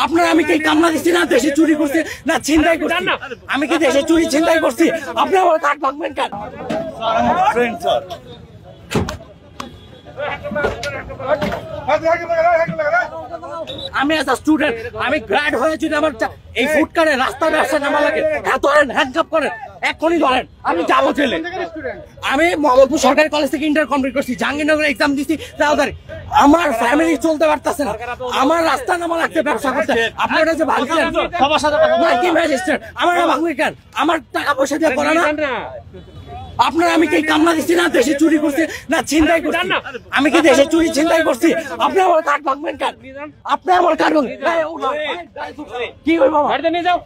আপনার আমি কি কামলা দিচ্ছি না দেশে চুরি করছি না ছিনতাই করছি? আমি কি দেশে চুরি ছিনতাই করছি? আপনি আমার কার্ড ভাঙবেন কেন? আমি এজ আ স্টুডেন্ট, আমি গ্র্যাড হয়ে যদি আমার এই ফুটকারে রাস্তা ব্যবসা নামা লাগে, হ্যাঁ ধরেন, হ্যান্ডকাপ করেন, এক্ষুনি ধরেন, আমি যাবো জেলে। আমি মোহাম্মদপুর সরকারি কলেজ থেকে ইন্টার কমপ্লিট করছি, জাহাঙ্গীরনগরে এক্সাম দিচ্ছি, তাড়াতাড়ি আমার ফ্যামিলি চলতে পারতেছে না, আমার রাস্তা নামা লাগছে ব্যবসা করতে। আপনারা যে ভাঙলেন কি ম্যাজিস্ট্রেট, আমার ভাঙবে কেন? আমার টাকা পয়সা দিয়ে করে না? আপনার আমি কি কামলা দিচ্ছি না দেশে চুরি করছি না ছিনতাই করছি? আমি কি দেশে চুরি ছিনতাই করছি? আপনি আমার কার্ড ভাঙবেন কেন? আপনি আমার কার্ড কি করবো? নিয়ে যাও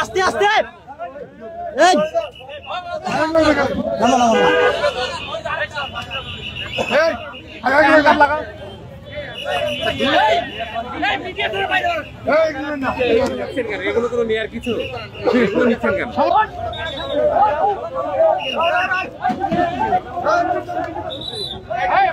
আস্তে আস্তে এগুলো তো নিয়ে আর কিছু নিচ্ছেন কেন? Hey!